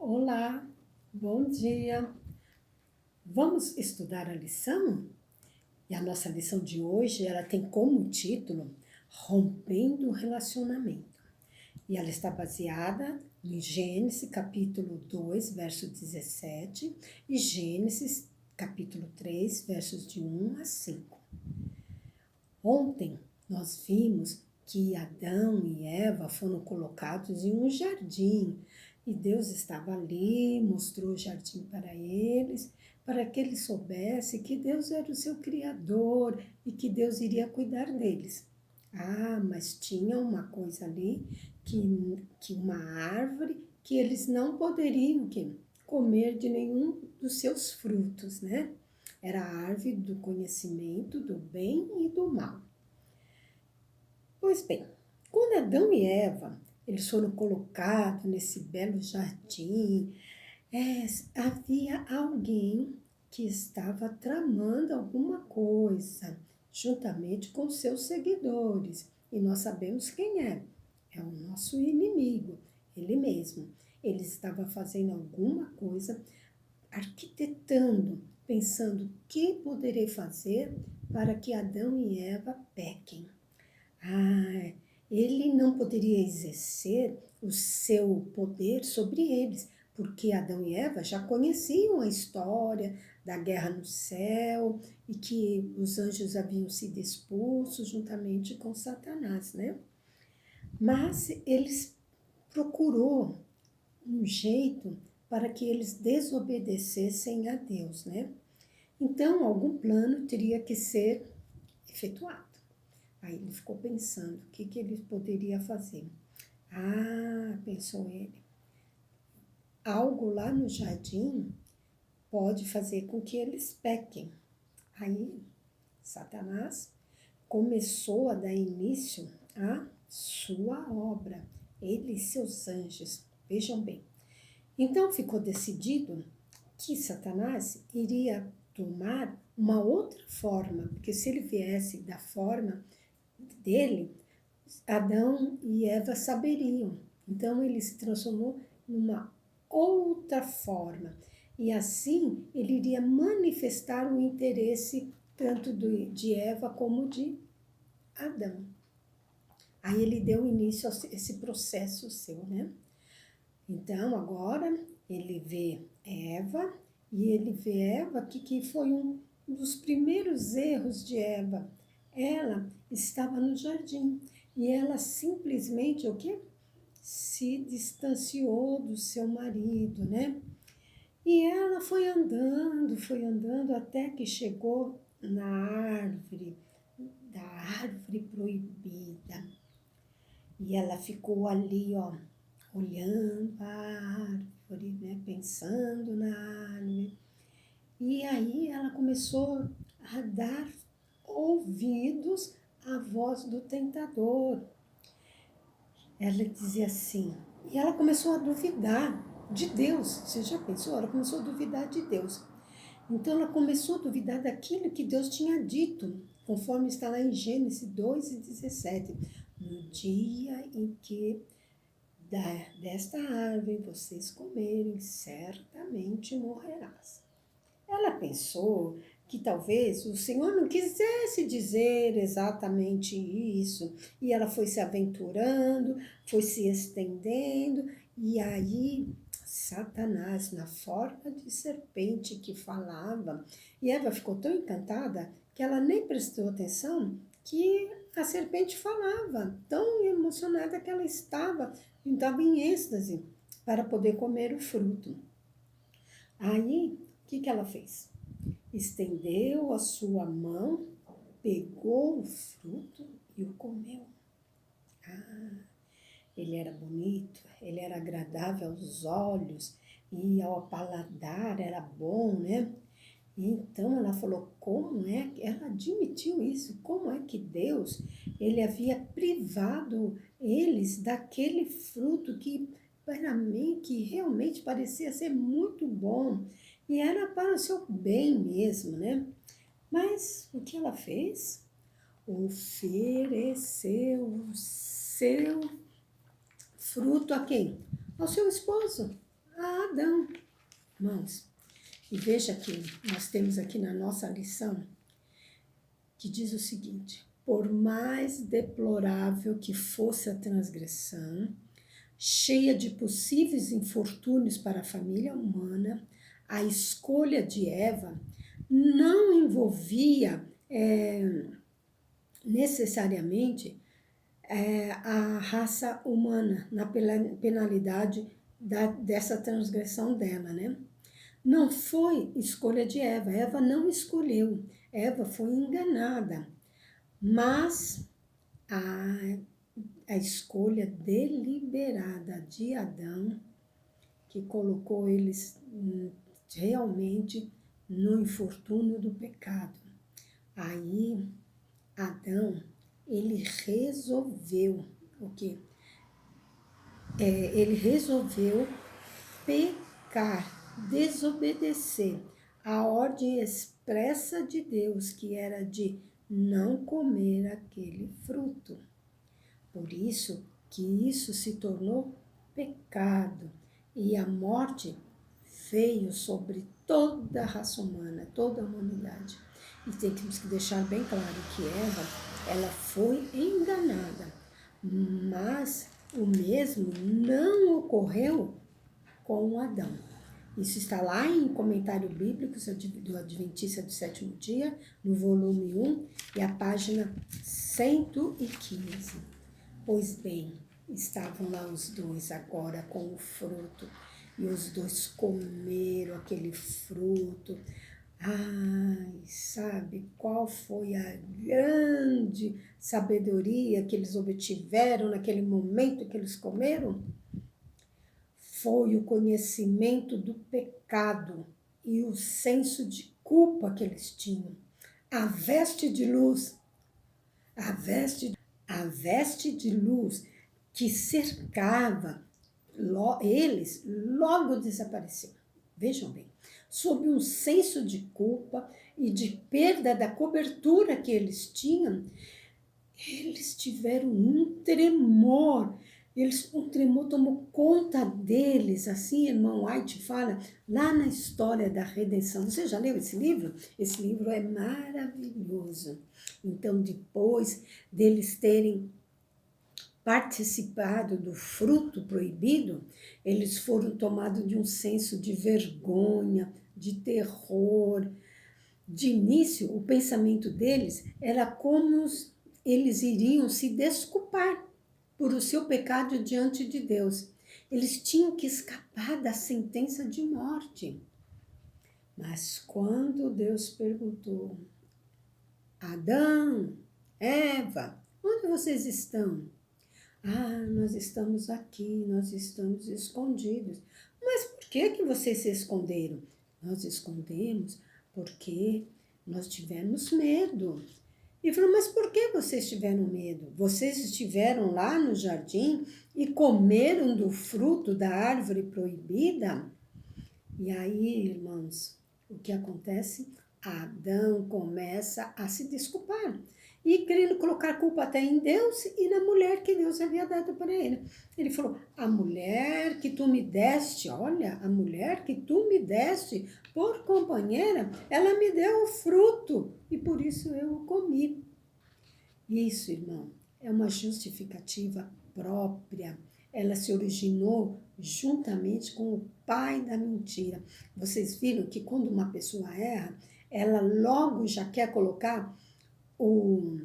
Olá, bom dia. Vamos estudar a lição? E a nossa lição de hoje, ela tem como título Rompendo o Relacionamento. E ela está baseada em Gênesis capítulo 2, verso 17 e Gênesis capítulo 3, versos de 1 a 5. Ontem nós vimos que Adão e Eva foram colocados em um jardim e Deus estava ali, mostrou o jardim para que eles soubessem que Deus era o seu Criador e que Deus iria cuidar deles. Ah, mas tinha uma coisa ali, que uma árvore que eles não poderiam comer de nenhum dos seus frutos, né? Era a árvore do conhecimento do bem e do mal. Pois bem, quando Adão e Eva eles foram colocados nesse belo jardim, havia alguém que estava tramando alguma coisa, juntamente com seus seguidores. E nós sabemos quem é. É o nosso inimigo, ele mesmo. Ele estava fazendo alguma coisa, arquitetando, pensando o que poderei fazer para que Adão e Eva pequem. Ele não poderia exercer o seu poder sobre eles, porque Adão e Eva já conheciam a história da guerra no céu e que os anjos haviam sido expulsos juntamente com Satanás, né? Mas eles procurou um jeito para que eles desobedecessem a Deus, né? Então, algum plano teria que ser efetuado. Aí ele ficou pensando o que ele poderia fazer. Pensou ele, algo lá no jardim pode fazer com que eles pequem. Aí Satanás começou a dar início à sua obra, ele e seus anjos. Vejam bem. Então ficou decidido que Satanás iria tomar uma outra forma, porque se ele viesse da forma dele, Adão e Eva saberiam. Então ele se transformou numa outra forma. E assim ele iria manifestar o interesse tanto de Eva como de Adão. Aí ele deu início a esse processo seu, né? Então agora ele vê Eva e ele vê Eva que foi um dos primeiros erros de Eva. Ela estava no jardim e ela simplesmente se distanciou do seu marido, né? E ela foi andando até que chegou na árvore proibida. E ela ficou ali, olhando a árvore, né? Pensando na árvore. E aí ela começou a dar ouvidos à voz do tentador. Ela dizia assim, e ela começou a duvidar de Deus. Você já pensou? Ela começou a duvidar de Deus. Então ela começou a duvidar daquilo que Deus tinha dito, conforme está lá em Gênesis 2:17. No dia em que desta árvore vocês comerem, certamente morrerás. Ela pensou que talvez o Senhor não quisesse dizer exatamente isso, e ela foi se aventurando, foi se estendendo, e aí Satanás, na forma de serpente que falava, e Eva ficou tão encantada que ela nem prestou atenção que a serpente falava, tão emocionada que ela estava em êxtase para poder comer o fruto. Aí, o que ela fez? Estendeu a sua mão, pegou o fruto e o comeu. Ele era bonito, ele era agradável aos olhos e ao paladar era bom, né? Então ela falou, como é que ela admitiu isso? Como é que Deus, ele havia privado eles daquele fruto que para mim que realmente parecia ser muito bom e era para o seu bem mesmo, né? Mas o que ela fez? Ofereceu o seu fruto a quem? Ao seu esposo, a Adão. Irmãos, e veja que nós temos aqui na nossa lição, que diz o seguinte: por mais deplorável que fosse a transgressão, cheia de possíveis infortúnios para a família humana, a escolha de Eva não envolvia necessariamente a raça humana na penalidade dessa transgressão dela, né? Não foi escolha de Eva. Eva não escolheu. Eva foi enganada. Mas a escolha deliberada de Adão, que colocou eles realmente no infortúnio do pecado. Aí, Adão, ele resolveu o quê? Ele resolveu pecar, desobedecer a ordem expressa de Deus, que era de não comer aquele fruto. Por isso que isso se tornou pecado e a morte veio sobre toda a raça humana, toda a humanidade. E temos que deixar bem claro que Eva, ela foi enganada, mas o mesmo não ocorreu com Adão. Isso está lá em Comentário Bíblico do Adventista do Sétimo Dia, no volume 1, e a página 115. Pois bem, estavam lá os dois agora com o fruto, e os dois comeram aquele fruto. Ai, sabe qual foi a grande sabedoria que eles obtiveram naquele momento que eles comeram? Foi o conhecimento do pecado e o senso de culpa que eles tinham. A veste de luz, a veste de luz que cercava eles, logo desapareceu. Vejam bem, sob um senso de culpa e de perda da cobertura que eles tinham, eles tiveram um tremor. Um tremor tomou conta deles, assim, irmão White fala, lá na história da redenção. Você já leu esse livro? Esse livro é maravilhoso. Então, depois deles terem participado do fruto proibido, eles foram tomados de um senso de vergonha, de terror. De início, o pensamento deles era como eles iriam se desculpar por o seu pecado diante de Deus. Eles tinham que escapar da sentença de morte. Mas quando Deus perguntou: Adão, Eva, onde vocês estão? Ah, nós estamos aqui, nós estamos escondidos. Mas por que vocês se esconderam? Nós escondemos porque nós tivemos medo. E falou, mas por que vocês tiveram medo? Vocês estiveram lá no jardim e comeram do fruto da árvore proibida? E aí, irmãos, o que acontece? Adão começa a se desculpar e querendo colocar culpa até em Deus e na mulher que Deus havia dado para ele. Ele falou, a mulher que tu me deste, olha, a mulher que tu me deste por companheira, ela me deu o fruto e por isso eu o comi. Isso, irmão, é uma justificativa própria. Ela se originou juntamente com o pai da mentira. Vocês viram que quando uma pessoa erra, ela logo já quer colocar o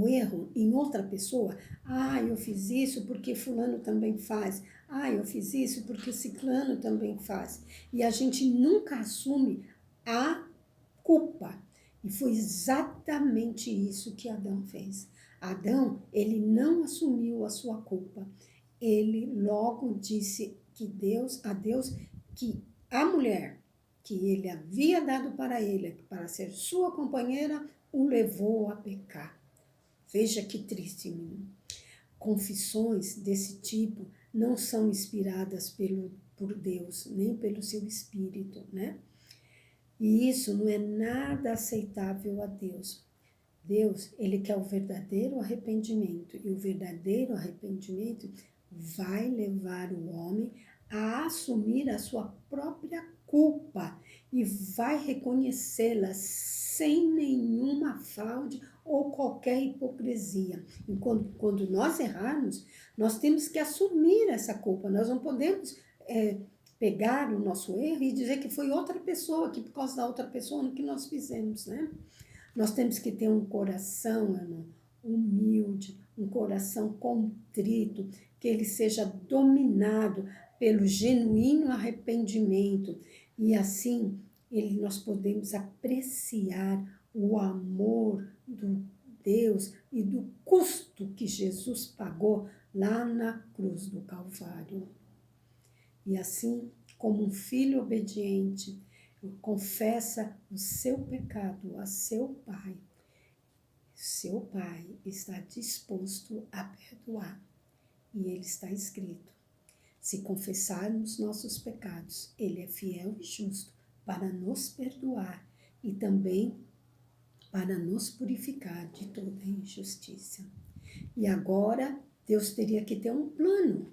erro em outra pessoa. Ah, eu fiz isso porque fulano também faz. Ah, eu fiz isso porque ciclano também faz. E a gente nunca assume a culpa. E foi exatamente isso que Adão fez. Adão, ele não assumiu a sua culpa. Ele logo disse a Deus que a mulher que ele havia dado para ele, para ser sua companheira, o levou a pecar. Veja que triste, menino. Confissões desse tipo não são inspiradas por Deus, nem pelo seu Espírito, né? E isso não é nada aceitável a Deus. Deus, ele quer o verdadeiro arrependimento. E o verdadeiro arrependimento vai levar o homem a assumir a sua própria culpa e vai reconhecê-la sem nenhuma fraude ou qualquer hipocrisia. E quando nós errarmos, nós temos que assumir essa culpa. Nós não podemos pegar o nosso erro e dizer que foi outra pessoa, que por causa da outra pessoa, no que nós fizemos, né? Nós temos que ter um coração, irmão, humilde, um coração contrito, que ele seja dominado pelo genuíno arrependimento. E assim, nós podemos apreciar o amor do Deus e do custo que Jesus pagou lá na cruz do Calvário. E assim, como um filho obediente, confessa o seu pecado a seu pai. Seu pai está disposto a perdoar. E ele está escrito: se confessarmos nossos pecados, ele é fiel e justo para nos perdoar e também para nos purificar de toda injustiça. E agora, Deus teria que ter um plano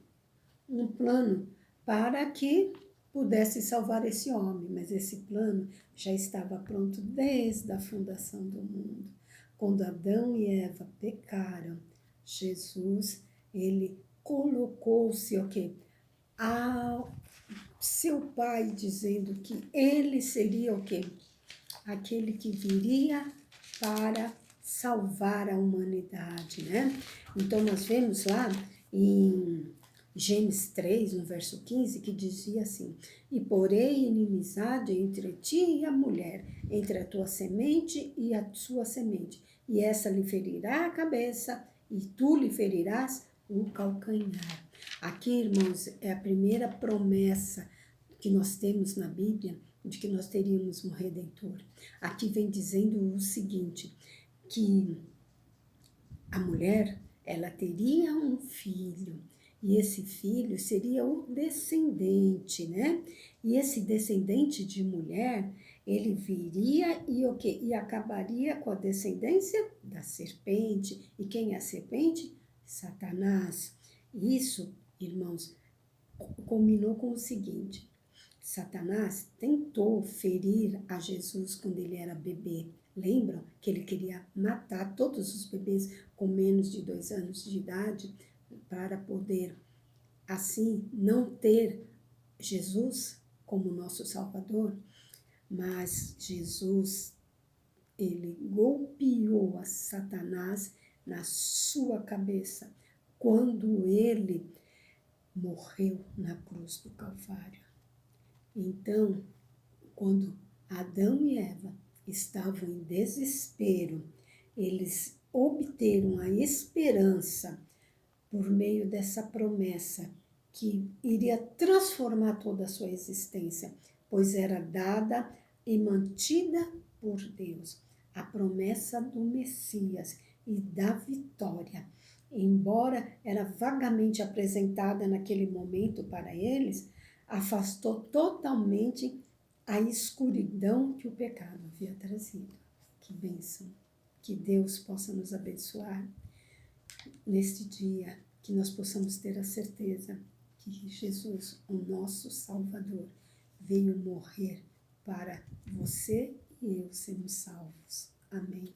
para que pudesse salvar esse homem, mas esse plano já estava pronto desde a fundação do mundo. Quando Adão e Eva pecaram, Jesus, ele colocou-se o quê? Ao seu pai, dizendo que ele seria o quê? Aquele que viria para salvar a humanidade, né? Então, nós vemos lá em Gênesis 3, no verso 15, que dizia assim: e porei inimizade entre ti e a mulher, entre a tua semente e a sua semente, e essa lhe ferirá a cabeça, e tu lhe ferirás o calcanhar. Aqui, irmãos, é a primeira promessa que nós temos na Bíblia de que nós teríamos um Redentor. Aqui vem dizendo o seguinte, que a mulher, ela teria um filho, e esse filho seria o descendente, né? E esse descendente de mulher, ele viria e o quê? E acabaria com a descendência da serpente. E quem é a serpente? Satanás. Isso, irmãos, combinou com o seguinte: Satanás tentou ferir a Jesus quando ele era bebê. Lembram que ele queria matar todos os bebês com menos de 2 anos de idade para poder, assim, não ter Jesus como nosso Salvador? Mas Jesus, ele golpeou a Satanás na sua cabeça quando ele morreu na cruz do Calvário. Então, quando Adão e Eva estavam em desespero, eles obteram a esperança por meio dessa promessa que iria transformar toda a sua existência, pois era dada e mantida por Deus. A promessa do Messias e da vitória, embora era vagamente apresentada naquele momento para eles, afastou totalmente a escuridão que o pecado havia trazido. Que bênção! Que Deus possa nos abençoar neste dia, que nós possamos ter a certeza que Jesus, o nosso Salvador, veio morrer para você e eu sermos salvos. Amém.